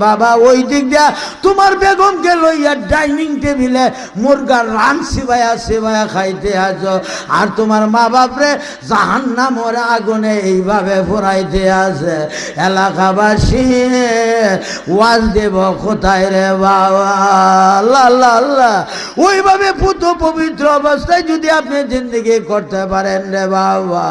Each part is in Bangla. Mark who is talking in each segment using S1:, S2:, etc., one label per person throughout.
S1: বাবা ওই দিক দিয়া তোমার বেগমকে লইয়া ডাইনিং টেবিলে মুরগার রান সিবায়া খাইতে আছো, আর তোমার মা বাপরে জাহান্নামের আগুনে এইভাবে ফুরাইতে আছে। এলাকাবাসী ওয়াজ দেব কোথায় রে বাবা? আল্লাহ আল্লাহ আল্লাহ। ওইভাবে পুত পবিত্র অবস্থায় যদি আপনি জিন্দেগি করতে পারেন রে বাবা,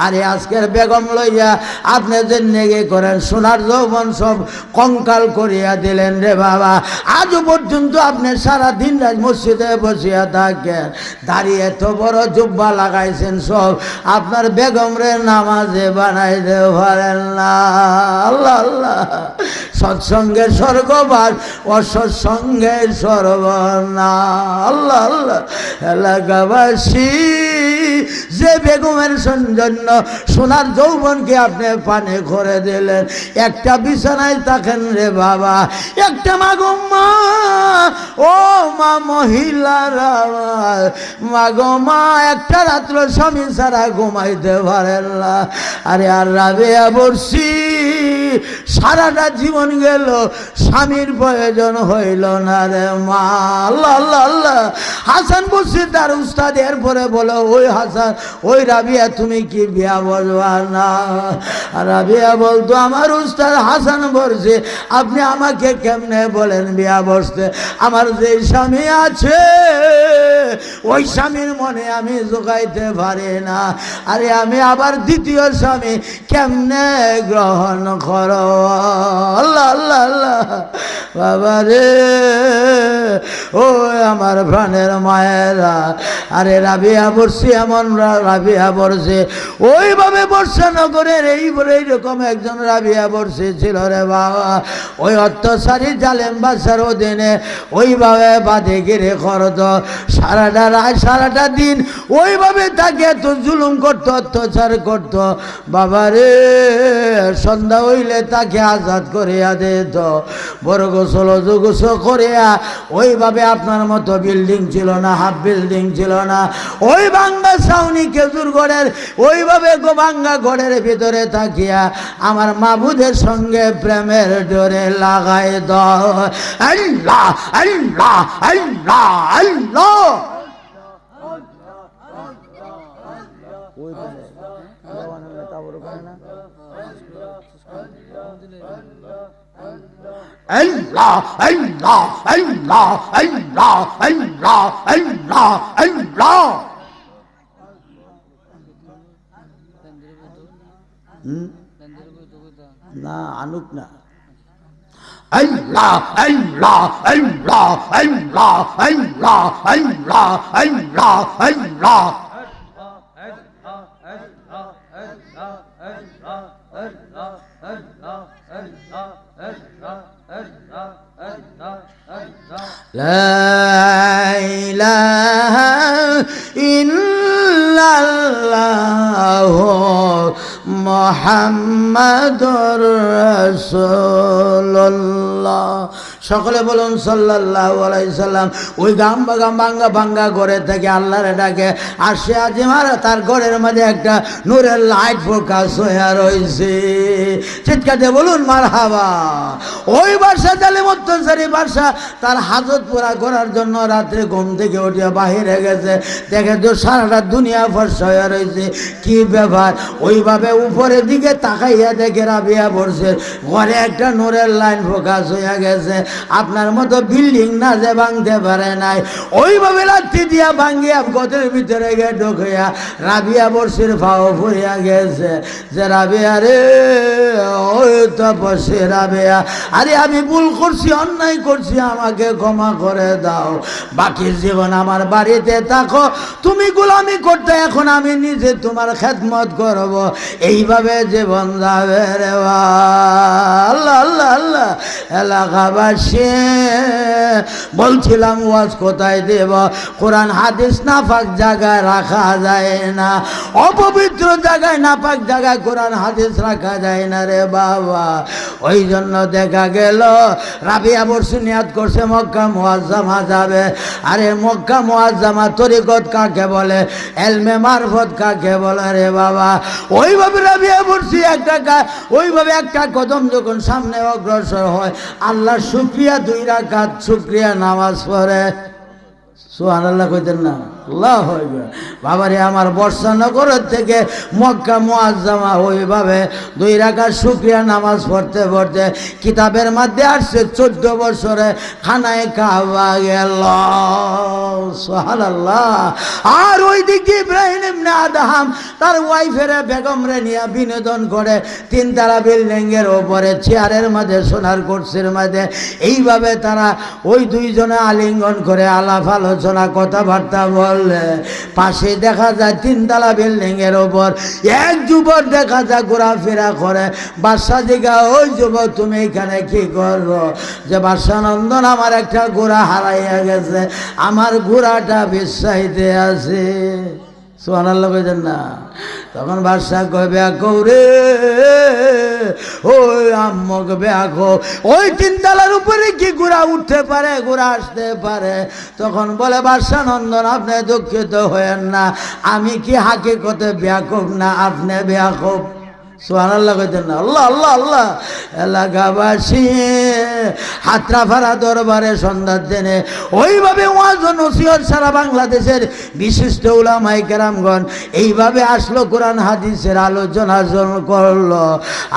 S1: আরে আজকের বেগম লইয়া আপনি জিন্দেগি করেন, সোনার যৌবন সব কঙ্কাল করিয়া দিলেন রে বাবা। আজও পর্যন্ত আপনি সারাদিন রাত মসজিদে বসিয়া থাকেন, দাঁড়িয়ে এত বড় জুব্বা লাগাইছেন, সব আপনার বেগম রে নামাজে বানাইতে পারেন না। আল্লাহ আল্লাহ। সৎসঙ্গে স্বর্গবাস, অসৎসঙ্গে সর্বনাশ। আল্লাহ আল্লাহ। এলাকাবাসী যে বেগমের জন্য সোনার যৌবনকে আপনি পানে করে দিলেন, একটা বিছানায় থাকেন রে বাবা, একটা মাগো মা, ও মা মহিলারা, মাগো মা একটা রাত্র স্বামী ছাড়া ঘুমাইতে পারেন না। আরে আর রাবেয়া বলছি সারাটা জীবন গেল, স্বামীর প্রয়োজন হইল না রে মা। আল্লাহ আল্লাহ আল্লাহ। হাসান বলছি তার উস্তাদ, এরপরে বলো ওই হাসান, ওই রাবিয়া তুমি কি বিয়া বলবা না? রাবিয়া বলতো আমার উস্তাদ হাসান বলছে আপনি আমাকে কেমনে বলেন বিয়া বসতে? আমার যে স্বামী আছে ওই স্বামীর মনে আমি জোগাইতে পারি না, আরে আমি আবার দ্বিতীয় স্বামী কেমনে গ্রহণ করো? আল্লাহ আল্লাহ আল্লাহ। বাবা রে, ও আমার প্রাণের মায়েরা, আরে রাবিয়া বর্ষি এমন রাবিয়া বর্ষে ওইভাবে বর্ষা নগরের এইরকম একজন রাবিয়া বর্ষি ছিল রে বাবা। ওই অত্যাচারী জালেম বাদশার অধীনে ওইভাবে বাঁধে গিরে করত, সারাটা রাত সারাটা দিন ওইভাবে তাকে এত জুলুম করতো, অত্যাচার করত। বাবা রে, সন্ধ্যা হইলে তাকে আজাদ করিয়া দিত, বড় গোসল গোসল করিয়া। ওইভাবে আপনার মতো বিল্ডিং ছিল না, হাফ বিল্ডিং ছিল না, ওই ভাঙ্গা ছাউনি খেজুর ঘরের ওইভাবে ভাঙ্গা ঘরের ভিতরে থাকিয়া আমার মাবুদের সঙ্গে প্রেমের ডোরে লাগাই দাও। আল্লাহ আল্লাহ আল্লাহ আল্লাহ। আল্লাহ আল্লাহ আল্লাহ আল্লাহ আল্লাহ আল্লাহ আল্লাহ। না আনুক না। আল্লাহ আল্লাহ আল্লাহ আল্লাহ আল্লাহ আল্লাহ আল্লাহ আল্লাহ। লা ইলাহা ইল্লাল্লাহ মুহাম্মাদুর রাসূলুল্লাহ। সকলে বলুন সাল্লাল্লাহু আলাইহি সাল্লাম। ওই ভাঙ্গা ভাঙ্গা ঘরে থেকে আল্লাহর ডাকে আসে আজিমার, তার ঘরের মধ্যে একটা নূরের লাইট ফোকাস হয়ে রয়েছে। চিৎকার দিয়ে বলুন মারহাবা। ওই বাদশা জালেম অত্যাচারী বাদশা তার হাজত পুরা করার জন্য রাত্রে ঘুম থেকে উঠিয়া বাহিরে গেছে, দেখে তো সারাটা দুনিয়া ফর্সা হয়ে রয়েছে। কি ব্যাপার? ওইভাবে উপরের দিকে তাকাইয়া দেখে রাবিয়া বলছে ঘরে একটা নূরের লাইন ফোকাস হয়ে গেছে। আপনার মতো বিল্ডিং না যে ভাঙতে পারে নাই, ওইভাবে লাঠি দিয়া ভাঙ্গিয়া গদের ভিতরে গিয়ে ঢুকিয়া রাবিয়া বর্ষির ভাও ফুরিয়া গেছে। যে রাবিয়া রে, ওই তপসী রাবিয়া, আরে আমি ভুল করছি, অন্যায় করছি, আমাকে ক্ষমা করে দাও। বাকি জীবন আমার বাড়িতে থাকো, তুমি গোলামি করতে, এখন আমি নিজে তোমার খেদমত করব। এইভাবে জীবন যাবে রে। আল্লাহ আল্লাহ আল্লাহ। এলাকাবাসী বলছিলাম ওয়াজ কোথায় দেব? কোরআন হাদিস নাপাক জায়গায় রাখা যায় না, অপবিত্র জায়গায় নাপাক জায়গায় কোরআন হাদিস রাখা যায় না রে বাবা। ওই জন্য দেখা গেল রাবিয়া বর্ষি নিয়াত করছে মক্কা মুআজ্জামা যাবে। আরে মক্কা মুআজ্জামা তরিকত কাকে বলে, এলমে মারফত কাকে বলে রে বাবা? ওইভাবে রাবিয়া বর্ষি ওইভাবে একটা কদম যখন সামনে অগ্রসর হয়, আল্লাহ শুকরিয়া 2 রাকাত শুকরিয়া নামাজ পড়ে। সুবহানাল্লাহ কইতেন না? আল্লাহু আকবার। বাবারে আমার বর্ষানগরের থেকে মক্কা মুআজ্জামা ওইভাবে 2 রাকাত শুকরিয়া নামাজ পড়তে পড়তে কিতাবের মধ্যে আসছে 14 বছরে খানায় কাবা গেল। সুবহানাল্লাহ। আর ওই দিকে ইব্রাহিম ইবনে আদহাম তার ওয়াইফের বেগমরে নিয়ে বিনোদন করে 3 তলা বিল্ডিং এর উপরে চেয়ারের মধ্যে সোনার কুরসির মধ্যে এইভাবে তারা ওই 2 জনে আলিঙ্গন করে আলাপ আলোচনা কথাবার্তা বললে পাশে দেখা যায় 3 তলা বিল্ডিং এর উপর এক যুবক দেখা যায় ঘোরাফেরা করে। বাদশা জিজ্ঞা, ওই যুবক তুমি এখানে কি করো? যে বাদশা নন্দন, আমার একটা ঘোড়া হারাইয়া গেছে, আমার ঘোড়াটা বিশ্বাইতে আছে। সুবহানাল্লাহ কইতেন না? তখন বাদশাহ কয়, বেয়াকো রে, ওই আম্মক বেয়াকো, ওই 3 তলার উপরে কি ঘোড়া উঠতে পারে, ঘোড়া আসতে পারে? তখন বলে, বাদশাহ নন্দন আপনি দুঃখিত হয়েন না, আমি কি হাকিকতে বেয়াকুব না, আপনি বেয়াকুব। সুবহানাল্লাহ কইতেন না? আল্লাহ আল্লাহ আল্লাহ। এলাকাবাসী হাতরাফারা দরবারে সন্ধ্যার দিনে ওইভাবে ওয়াজ ও নসিহত সারা বাংলাদেশের বিশিষ্ট উলামায়ে কেরামগণ এইভাবে আসলো, কোরআন হাদিসের আলোচনা করলো।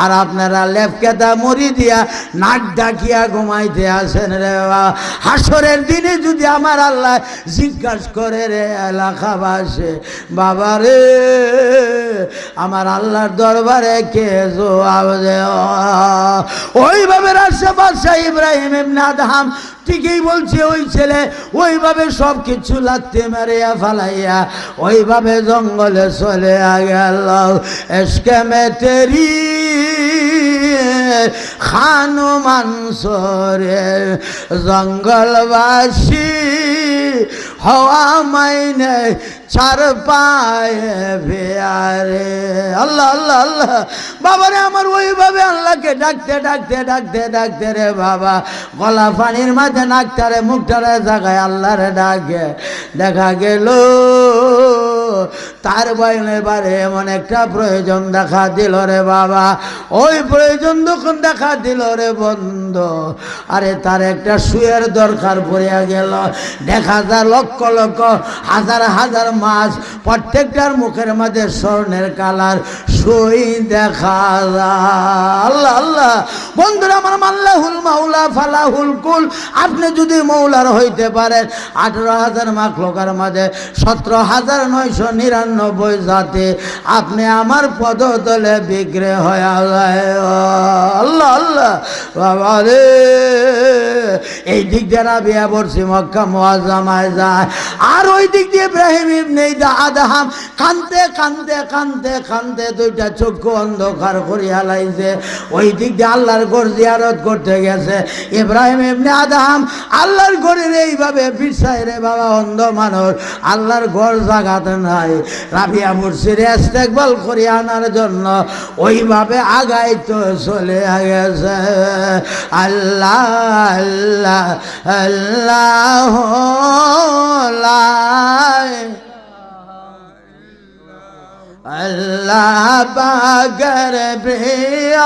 S1: আর আপনারা লেপকেতা মুড়ি দিয়া নাক ডাকিয়া ঘুমাইতে আসেন রে বাবা। হাসরের দিনে যদি আমার আল্লাহ জিজ্ঞাসা করে রে এলাকাবাসী, বাবা রে আমার আল্লাহর দরবারে কে জবাব দেও? ওইভাবে রাশা বাদশাহ ইব্রাহিম ইবনে আদহাম ঠিকই বলছে, ওই ছেলে ওইভাবে সব কিছু লাগতে মারিয়া ফালাইয়া ওইভাবে জঙ্গলে চলে গেল। এসকে মে তেরি খানু মানসরে জঙ্গলবাসী হওয়া মাইনে চার পায়ে ভেয়ারে। আল্লাহ আল্লাহ আল্লাহ। বাবারে আমার ওইভাবে আল্লাহকে ডাকতে ডাকতে ডাকতে ডাকতে রে বাবা গলা পানির মাঝে নাকটারে মুখটারে জাগায় আল্লাহরে ডাকে। দেখা গেল তার এবারে এমন একটা প্রয়োজন দেখা দিল রে বাবা। ওই প্রয়োজন যখন দেখা দিল রে বন্ধু, আরে তার একটা শুয়ের দরকার পড়িয়া গেল। দেখা যায় লক্ষ লক্ষ হাজার হাজার মাছ, প্রত্যেকটার মুখের মধ্যে স্বর্ণের কালার সুই দেখা যায়। আল্লাহ আল্লাহ। বন্ধুরা আমার, মাল্লাহুল মাওলা ফালাহুল কুল। আপনি যদি মৌলার হইতে পারেন 18,000 মাখলুকার মাঝে 17,999 জাতি আপনি আমার পদতলে বিক্রি হয়ে যায়। আল্লাহ আল্লাহ। বাবা রে, এই দিক দিয়ে রাবিয়া বর্ষি মক্কা মুআজ্জামায় যায়, আর ওই দিক দিয়ে ইব্রাহিম ইবনে আদহাম কানতে কানতে কানতে কানতে 2টা চক্ষু অন্ধকার করিয়া লাইছে। ওই দিক দিয়ে আল্লাহর ঘর জিয়ারত করতে গেছে। ইব্রাহিম ইবনে আদহাম আল্লাহর ঘরের এইভাবে পিছায় রে বাবা, অন্ধ মানুষ, আল্লাহর ঘর জাগাতে নাই। রাবিয়া বর্ষির ইস্তেকবাল করিয়া আনার জন্য ওইভাবে আগাইতে চলে গেছে। আল্লাহ আল্লাহ আল্লাহ আল্লাহ পাকের প্রিয়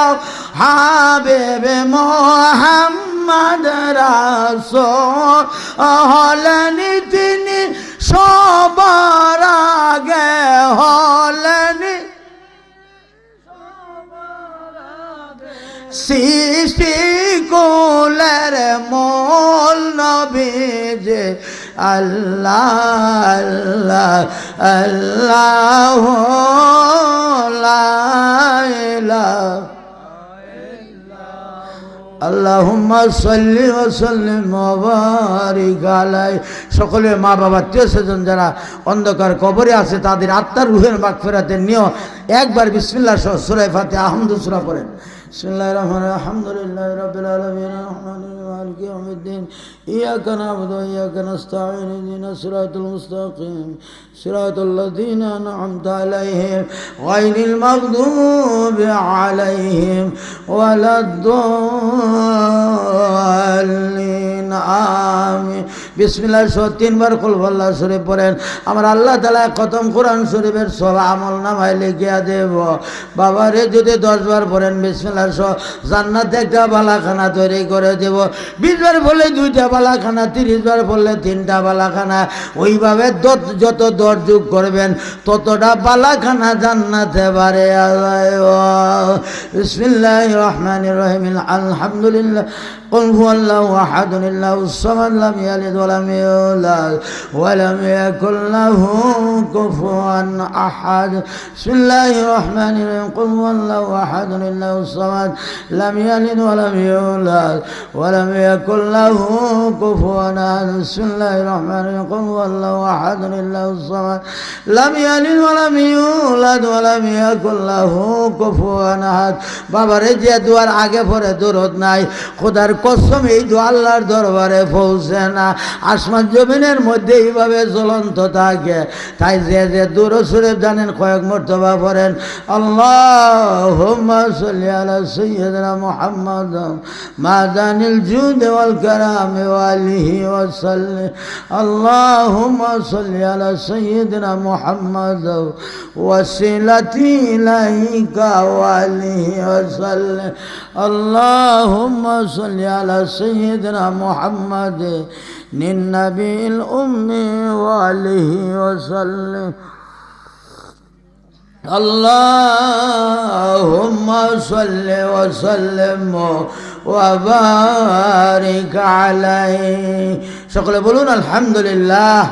S1: হাবিব মুহাম্মদ রাসূল হলেন তিনি সবার আগে, হলেন সৃষ্টি কুলের মূল নবী যে। আল্লাহ আল্লাহ আল্লাহ লা ইলাহা আল্লাহুম্মা সাল্লি ওয়া সাল্লিম ওয়া বারিক আলাইহি। সকলে মা বাবা আত্মীয়স্বজন যারা অন্ধকার কবরে আছে তাদের আত্মার রুহের মাগফিরাতের নিয়ে একবার বিসমিল্লাহ সহ সূরা ফাতিহা আহমদ সূরা পড়েন। বিসমিল্লাহির রহমানির রহিম। আলহামদুলিল্লাহি রাব্বিল আলামিন। আর-রাহমানির রহিম। মালিকি ইয়াউমিদ্দিন। إياك نعبد وإياك نستعين اهدنا الصراط المستقيم صراط الذين أنعمت عليهم غير المغضوب عليهم ولا الضالين آمين বিসমিল্লাহ 3 বার কুল আল্লাহ শরীফ পড়েন আমার আল্লাহ তাআলা খতম কোরআন শরীফের সব আমল নামায় লিখিয়া দেব বাবা রে যদি 10 বার পড়েন বিসমিল্লাহ জান্নাতে একটা বালাখানা তৈরি করে দেব 20 বার বলে 2টা বালাখানা 30 বার বললে 3টা বালাখানা ওইভাবে যত দর যোগ করবেন ততটা বালাখানা জান্নাতে বাড়ে যায় বিসমিল্লাহির রহমানির রহিম আলহামদুলিল্লাহ قل هو الله أحد الله الصمد لم يلد ولم يولد ولم يكن له كفوا أحد بسم الله الرحمن الرحيم قل هو الله أحد الله الصمد لم يلد ولم يولد ولم يكن له كفوا أحد بسم الله الرحمن الرحيم قل هو الله أحد الله الصمد لم يلد ولم يولد ولم يكن له كفوا أحد বাবা রে যে দুয়ার আগে পড়ে দরুদ নাই খোদার কসম এই দোয়া আল্লাহর দরবারে পৌঁছে না আসমান জমিনের মধ্যে এইভাবে জ্বলন্ত থাকে তাই যে দরুদ শরীফ জানেন কয়েক মর্তবা পড়েন আল্লাহুম্মা সাল্লি আলা সাইয়্যিদিনা মুহাম্মাদ মাদানিল জুদ ওয়াল কারাম ওয়া আলিহি ওয়া সাল্লিম আল্লাহুম্মা সাল্লি আলা সাইয়্যিদিনা মুহাম্মাদ ওয়াসিলাতি ইলাইকা ওয়া আলিহি ওয়া সাল্লিম আল্লাহুম্মা সাল্লি على سيدنا محمد النبي الأمي وآله وسلم اللهم صل وسلم وبارك عليه সকলে বলুন আলহামদুলিল্লাহ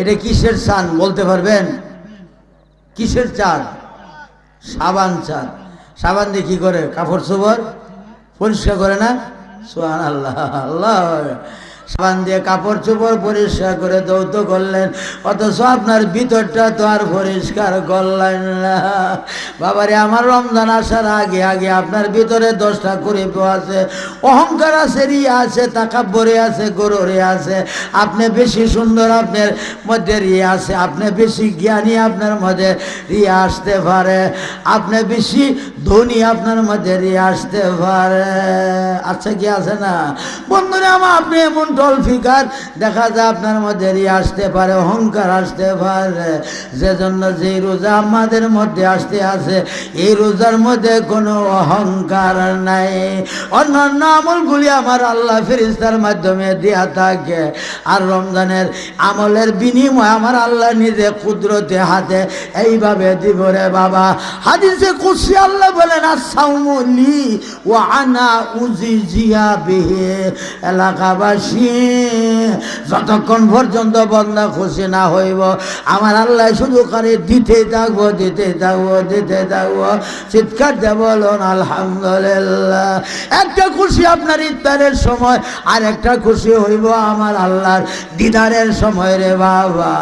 S1: এটা কিসের চাঁদ বলতে পারবেন কিসের চাঁদ সাবান চাঁদ সাবান দিয়ে কি করে কাপড় চোপড় পরিষ্কার করে না সুবহানাল্লাহ আল্লাহ সাবান দিয়ে কাপড় চোপড় পরিষ্কার করে দৌত করলেন অথচ আপনার ভিতরটা তো আর পরিষ্কার করলেন না বাবারে আমার রমজান আসার আগে আগে আপনার ভিতরে 10টা কুরিপ আছে অহংকার আছে রিয়া আছে তাকাব্বুরি আছে গরুরি আছে আপনি বেশি সুন্দর আপনার মধ্যে রিয়া আছে আপনি বেশি জ্ঞানী আপনার মধ্যে রিয়া আসতে পারে আপনি বেশি ধনী আপনার মধ্যে রিয়া আসতে পারে আচ্ছা কি আছে না বন্ধুরা আমার আপনি এমন ডল ফিকার দেখা যায় আপনার মধ্যে রিয়া আসতে পারে অহংকার আসতে পারে যে জন্য যে রোজা আমাদের মধ্যে আসতে আছে এই রোজার মধ্যে কোনো অহংকার নাই অন্যান্য আমলগুলি আমার আল্লাহ ফেরেশতার মাধ্যমে দেয়া থাকে আর রমজানের আমলের বিনিময় আমার আল্লাহ নিজে কুদরতে হাতে এইভাবে দিব রে বাবা হাদিসে কুদসি আল্লাহ বলেন আস-সাওমু লি ওয়া আনা উজিজিয়া বিহি এলাকাবাসী যতক্ষণ পর্যন্ত বান্দা খুশি না হইব আমার আল্লাহ শুধু করে দিতে থাকবো দিতে থাকবো দিতে থাকবো চিৎকার দিয়ে বলুন আলহামদুলিল্লাহ একটা খুশি আপনার ইফতারের সময় আর একটা খুশি হইব আমার আল্লাহর দিদারের সময় রে বাবা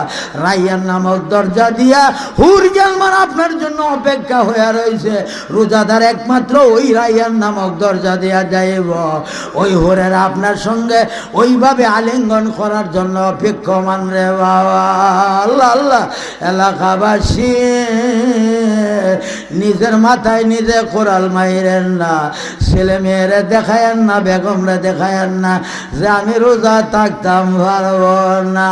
S1: রাইয়ান নামক দরজা দিয়া হুর গেলমান আপনার জন্য অপেক্ষা হয়ে রয়েছে রোজাদার একমাত্র ওই রাইয়ান নামক দরজা দিয়া যাইব ওই হুরের আপনার সঙ্গে ওইভাবে আলিঙ্গন করার জন্য অপেক্ষমান রে বাবা আল্লাহ আল্লাহ এলাকাবাসী নিজের মাথায় নিজে কোরাল মাইরেন না ছেলে মেয়েরে দেখায়েন না বেগমরে দেখায়েন না যে আমি রোজা থাকতাম পারবো না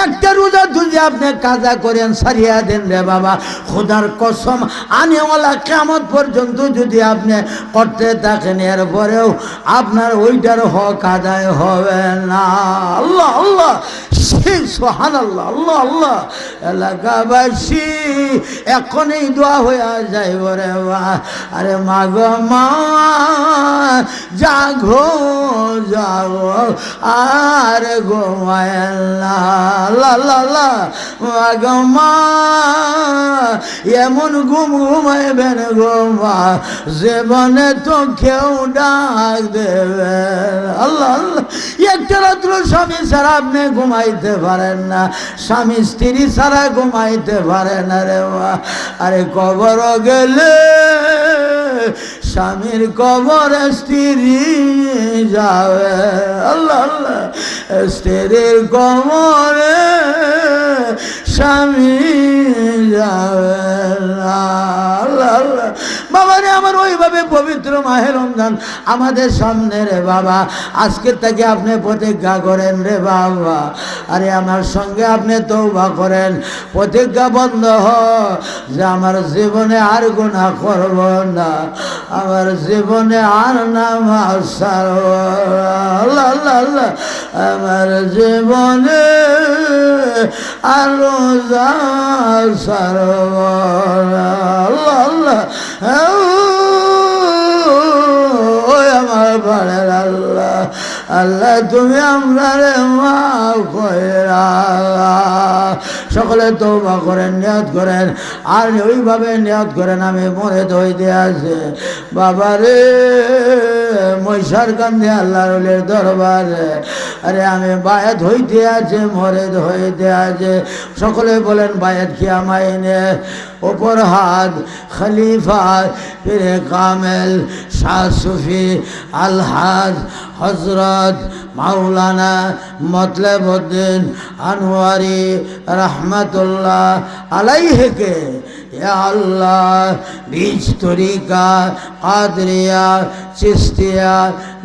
S1: একটা রোজা যদি আপনি কাজা করেন সারিয়া দেন রে বাবা খোদার কসম আনেওয়ালা কিয়ামত পর্যন্ত যদি আপনি করতে থাকেন এরপরেও আপনার ওইটার হক আদায় হবে না আল্লাহ আল্লাহ সুবহানাল্লাহ আল্লাহ আল্লাহ এলাকাবাসী এখনই দোয়া হয়ে যাইব রে মা আরে মা গো মা জাগো জাগো আর ঘুমায় না আল্লাহ মা গো মা এমন ঘুম ঘুমাইবেন গো মা জীবনে তো কেউ ডাক দেবে আল্লাহ আল্লাহ একটা রাত্র স্বামী ছাড়া আপনি ঘুমাইতে পারেন না স্বামী স্ত্রী ছাড়া ঘুমাইতে পারে না রে মা আরে কবর গেলে স্বামীর কবরে স্ত্রী যাবে, আল্লাহ আল্লাহ, স্ত্রীর কবরে স্বামী যাবে না, আল্লাহ আল্লাহ। বাবা রে আমার, ওইভাবে পবিত্র মাহে রমজান আমাদের সামনে রে বাবা, আজকের থেকে আপনি প্রতিজ্ঞা করেন রে বাবা, আরে আমার সঙ্গে আপনি তওবা করেন, প্রতিজ্ঞা বন্ধ যে আমার জীবনে আর গুনাহ করব না, আমার জীবনে আর নামাজ ছাড়ব না, আল্লাহ আল্লাহ আল্লাহ, আমার জীবনে আর রোজা ছাড়ব না, আল্লাহ আল্লাহ। ওই আমার ভাড়ের আল্লাহ, আল্লাহ তুমি আমরা রে মাফ কইরা, সকলে তওবা করেন, নিয়ত করেন, আর ওইভাবে নিয়ত করেন আমি মরে হইতে আছে বাবা রে, মহিষার কান্দে আল্লাহর ওলির দরবারে, আরে আমি বায়াত হইতে আছে, মরে হইতে আছে, সকলে বলেন বায়াত কি আমায় নে, ওপর হাত খলিফা পীরে কামেল শাহ সুফি আলহাজ হজরত মাওলানা মতলবউদ্দিন আনোয়ারি রহমতুল্লাহ আলাইহিকে या अल्लाह बीज तरीका कादरिया चिश्तिया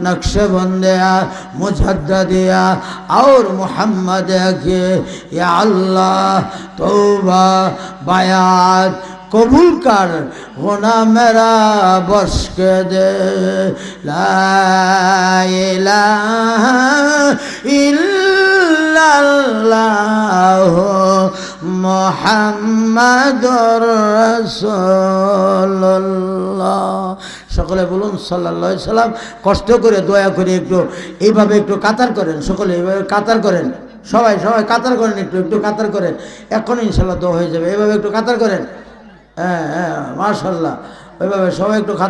S1: नक्शबंदिया मुजद्दिया और मोहम्मद के या अल्लाह तौबा बयात कबूल कर, गुनाह मेरा बख्श के दे, ला इलाहा इल्लल्लाह মুহাম্মাদুর রাসূলুল্লাহ। সকলে বলুন সাল্লাল্লাহু আলাইহি সাল্লাম। কষ্ট করে দয়া করে একটু এইভাবে একটু কাতার করেন, সকলে এইভাবে কাতার করেন, সবাই সবাই কাতার করেন, একটু একটু কাতার করেন, এখন ইনশাআল্লাহ দোয়া হয়ে যাবে। এইভাবে একটু কাতার করেন, হ্যাঁ হ্যাঁ মাশাআল্লাহ, ওইভাবে সবাই একটু কাতার